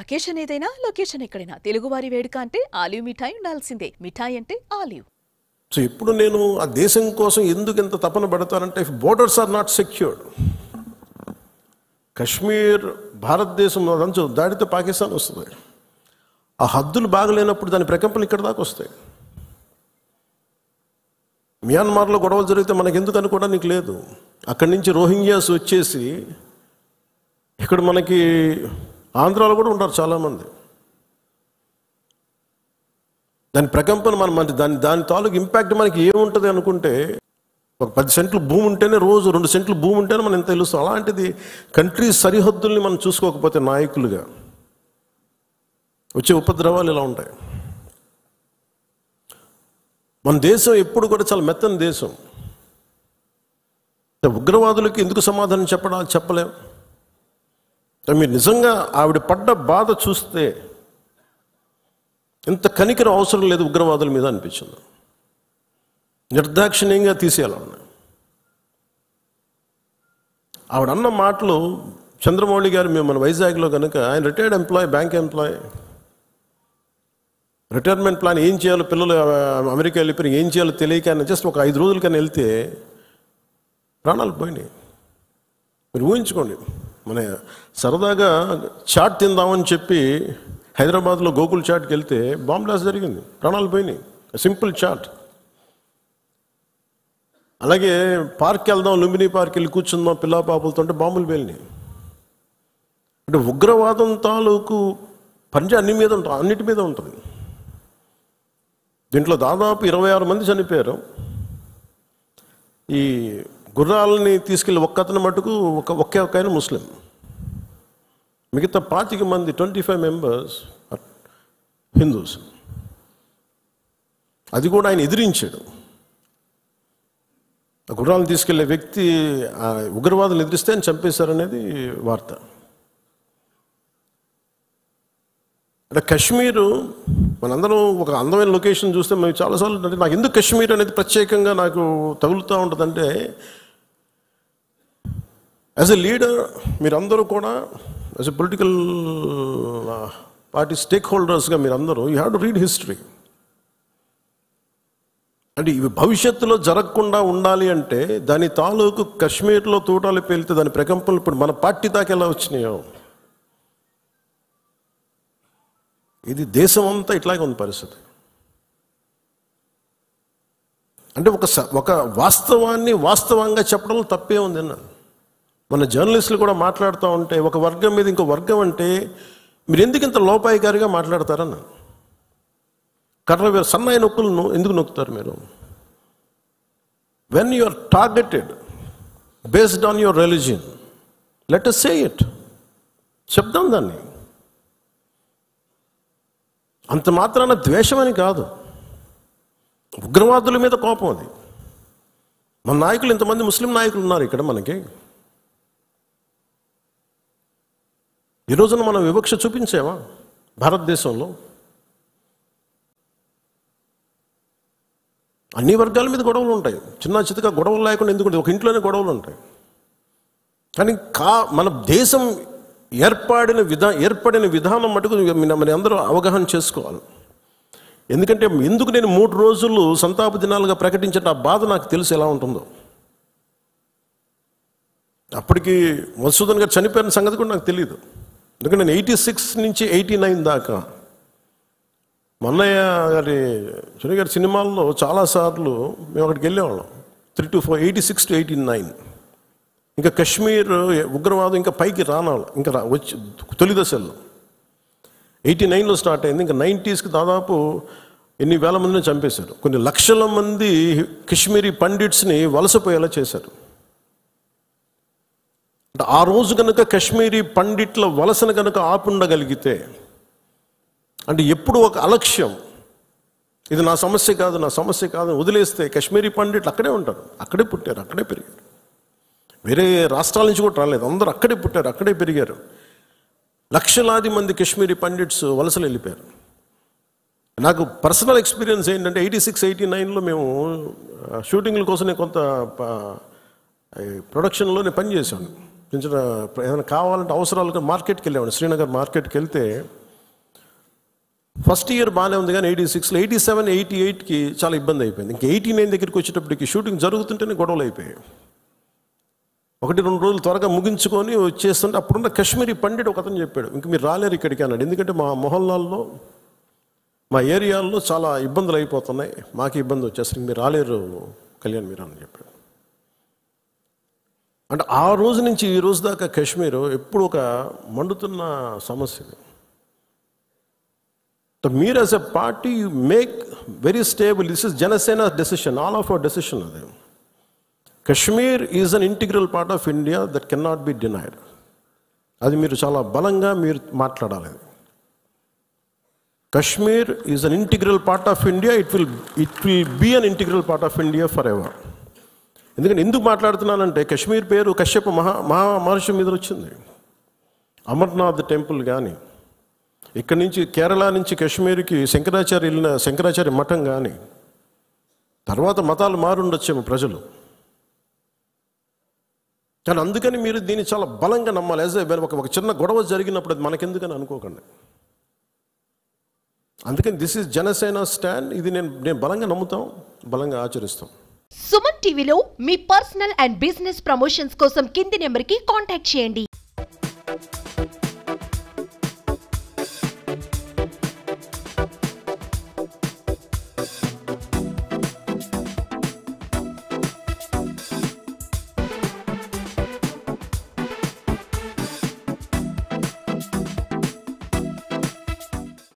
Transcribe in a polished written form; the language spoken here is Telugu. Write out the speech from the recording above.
అకేషన్ ఏదైనా లొకేషన్ ఎక్కడైనా తెలుగువారి వేడుక అంటే ఆలివ్ మిఠాయి ఉండాల్సిందే. మిఠాయి అంటే ఆలివ్. సో ఇప్పుడు నేను ఆ దేశం కోసం ఎందుకు ఇంత తపన పడతానంటే, if borders are not secured, Kashmir భారతదేశం అదంచు దాడితే పాకిస్తాన్ వస్తుంది. ఆ హద్దులు బాగలేనప్పుడు దాని ప్రకంపనలు ఇక్కడ దాకా వస్తాయి. మియాన్మార్లో గొడవలు జరిగితే మనకు ఎందుకు అనుకోవడానికి లేదు. అక్కడి నుంచి రోహింగ్యాస్ వచ్చేసి ఇక్కడ మనకి ఆంధ్రాలో కూడా ఉంటారు చాలామంది. దాని ప్రకంపన మన దాని తాలూకు ఇంపాక్ట్ మనకి ఏముంటుంది అనుకుంటే, ఒక 10 సెంట్లు భూమి ఉంటేనే, రోజు 2 సెంట్లు భూమి ఉంటేనే మనం ఎంత తెలుస్తాం. అలాంటిది కంట్రీ సరిహద్దుల్ని మనం చూసుకోకపోతే నాయకులుగా వచ్చే ఉపద్రవాలు ఇలా ఉంటాయి. మన దేశం ఎప్పుడు కూడా చాలా మెత్తని దేశం. ఉగ్రవాదులకి ఎందుకు సమాధానం చెప్పలేం. మీరు నిజంగా ఆవిడ పడ్డ బాధ చూస్తే ఇంత కనికరం అవసరం లేదు ఉగ్రవాదుల మీద అనిపించింది. నిర్దాక్షిణ్యంగా తీసేయాలన్నా. ఆవిడ అన్న మాటలు, చంద్రమౌళి గారు మేము మన వైజాగ్లో కనుక, ఆయన retired employee, bank employee, retirement plan ఏం చేయాలో, పిల్లలు అమెరికా వెళ్ళిపోయి ఏం చేయాలో తెలియక ఆయన జస్ట్ ఒక 5 రోజుల కన్నా వెళ్తే ప్రాణాలు పోయినాయి. మీరు ఊహించుకోండి, మన సరదాగా చాట్ తిందామని చెప్పి హైదరాబాద్లో గోకుల్ చాట్కి వెళ్తే బాంబ్ బ్లాస్ట్ జరిగింది, ప్రాణాలు పోయినాయి. Simple chat. అలాగే పార్క్కి వెళ్దాం, లుంబినీ పార్క్ వెళ్ళి కూర్చుందాం పిల్లా పాపలతో అంటే బాంబులు పేలినాయి. అంటే ఉగ్రవాదం తాలూకు పంజ అన్నిటి మీద ఉంటుంది. దీంట్లో దాదాపు 26 మంది చనిపోయారు. ఈ గుర్రాలని తీసుకెళ్ళి ఒక్కతను మటుకు ఒకే ఆయన ముస్లిం. మిగతా 25 మంది 25 మెంబర్స్ హిందూస్. అది కూడా ఆయన ఎదిరించాడు. ఆ గుర్రాలను తీసుకెళ్లే వ్యక్తి ఉగ్రవాదులు ఎదిరిస్తే ఆయన చంపేశారనేది వార్త. అంటే కశ్మీరు మనందరం ఒక అందమైన లొకేషన్ చూస్తే మేము చాలాసార్లు, అంటే నాకు ఎందుకు కశ్మీర్ అనేది ప్రత్యేకంగా నాకు తగులుతూ ఉంటుందంటే, యాజ్ ఎ లీడర్ మీరందరూ కూడా, యాజ్ ఎ పొలిటికల్ పార్టీ స్టేక్ హోల్డర్స్గా మీరందరూ you have to read history. అంటే ఇవి భవిష్యత్తులో జరగకుండా ఉండాలి అంటే దాని తాలూకు కశ్మీర్లో తూటాలు పేలితే దాని ప్రకంపనలు ఇప్పుడు మన పార్టీ దాకా ఎలా వచ్చినాయో, ఇది దేశం అంతా ఇట్లాగే ఉంది పరిస్థితి. అంటే ఒక వాస్తవాన్ని వాస్తవంగా చెప్పడంలో తప్పే ఉంది అన్న. మన జర్నలిస్టులు కూడా మాట్లాడుతూ ఉంటే ఒక వర్గం మీద ఇంకో వర్గం అంటే మీరు ఎందుకు ఇంత లోపాయికారిగా మాట్లాడతారన్న. కర్ర సన్నాయి నొక్కులను ఎందుకు నొక్కుతారు మీరు? When you are targeted based on your religion, let us say it, చెప్దాం దాన్ని. అంత మాత్రాన ద్వేషమని కాదు, ఉగ్రవాదుల మీద కోపం అది. మన నాయకులు, ఇంతమంది ముస్లిం నాయకులు ఉన్నారు ఇక్కడ మనకి. ఈ రోజున మనం వివక్ష చూపించామా భారతదేశంలో? అన్ని వర్గాల మీద గొడవలు ఉంటాయి. చిన్న చితక గొడవలు లేకుండా ఎందుకుంటే ఒక ఇంట్లోనే గొడవలు ఉంటాయి. కానీ మన దేశం ఏర్పడిన విధానం మటుకు మన అందరూ అవగాహన చేసుకోవాలి. ఎందుకంటే ఎందుకు నేను 3 రోజులు సంతాప దినాలుగా ప్రకటించిన ఆ బాధ నాకు తెలుసు ఎలా ఉంటుందో. అప్పటికి మధుసూదన్ గారు చనిపోయిన సంగతి కూడా నాకు తెలియదు. ఎందుకంటే నేను 86 నుంచి 89 దాకా మన్నయ్య గారి సినిమాల్లో చాలాసార్లు మేము అక్కడికి వెళ్ళేవాళ్ళం. 3 to 4, 86 to 89. ఇంకా కశ్మీర్ ఉగ్రవాదం ఇంకా పైకి ఇంకా వచ్చి తొలి దశల్లో 89లో స్టార్ట్ అయింది. ఇంకా 90sకి దాదాపు ఎన్ని వేల మందిని చంపేశారు. కొన్ని లక్షల మంది కశ్మీరీ పండిట్స్ని వలసపోయేలా చేశారు. అంటే ఆ రోజు కనుక కశ్మీరీ పండిట్ల వలసను కనుక ఆపుండగలిగితే, అంటే ఎప్పుడు ఒక అలక్ష్యం, ఇది నా సమస్య కాదు వదిలేస్తే కశ్మీరీ పండిట్లు అక్కడే ఉంటారు, అక్కడే పుట్టారు, అక్కడే పెరిగారు. వేరే రాష్ట్రాల నుంచి కూడా రాలేదు, అందరూ అక్కడే పుట్టారు, అక్కడే పెరిగారు. లక్షలాది మంది కశ్మీరీ పండిట్స్ వలసలు వెళ్ళిపోయారు. నాకు పర్సనల్ ఎక్స్పీరియన్స్ ఏంటంటే 86, 89లో మేము షూటింగ్ల కోసం కొంత ప్రొడక్షన్లో నేను పనిచేశాను. చిన్న చిన్న ఏదైనా కావాలంటే అవసరాలుగా మార్కెట్కి వెళ్ళేవాడిని. శ్రీనగర్ మార్కెట్కి వెళ్తే ఫస్ట్ ఇయర్ బాగానే ఉంది, కానీ 86లో 87, 88కి చాలా ఇబ్బంది అయిపోయింది. ఇంకా 89 దగ్గరికి వచ్చేటప్పటికి షూటింగ్ జరుగుతుంటేనే గొడవలు అయిపోయాయి. 1-2 రోజులు త్వరగా ముగించుకొని వచ్చేస్తుంటే అప్పుడున్న కశ్మీరీ పండిట్ ఒక అతను చెప్పాడు, ఇంక మీరు రాలేరు ఇక్కడికి అన్నాడు. ఎందుకంటే మా మొహల్లాల్లో, మా ఏరియాల్లో చాలా ఇబ్బందులు అయిపోతున్నాయి, మాకు ఇబ్బంది వచ్చేసరికి మీరు రాలేరు కళ్యాణ్ మీరు అని చెప్పాడు. అంటే ఆ రోజు నుంచి ఈ రోజు దాకా కశ్మీర్ ఎప్పుడు ఒక మండుతున్న సమస్య. మీరు as a party you make very stable. This is Janasena decision, all of our decision. అది Kashmir is an integral part of India that can not be denied. అది మీరు చాలా బలంగా మీరు మాట్లాడాలి. Kashmir is an integral part of India. It will be an integral part of India forever. ఎందుకంటే ఎందుకు మాట్లాడుతున్నానంటే కశ్మీర్ పేరు కశ్యప మహర్షి మీద వచ్చింది. అమర్నాథ్ టెంపుల్ కానీ, ఇక్కడి నుంచి కేరళ నుంచి కశ్మీర్కి శంకరాచార్య వెళ్ళిన శంకరాచార్య మఠం కానీ, తర్వాత మతాలు మారుండొచ్చేమో ప్రజలు, కానీ అందుకని మీరు దీన్ని చాలా బలంగా నమ్మాలి. యాజ్ ఒక చిన్న గొడవ జరిగినప్పుడు అది మనకెందుకని అనుకోకండి. అందుకని దిస్ ఈజ్ జనసేన స్టాండ్. ఇది నేను బలంగా నమ్ముతాం, బలంగా ఆచరిస్తాం. సుమన్ టీవీలో మీ పర్సనల్ అండ్ బిజినెస్ ప్రమోషన్స్ కోసం కింది నెంబర్కి కాంటాక్ట్ చేయండి.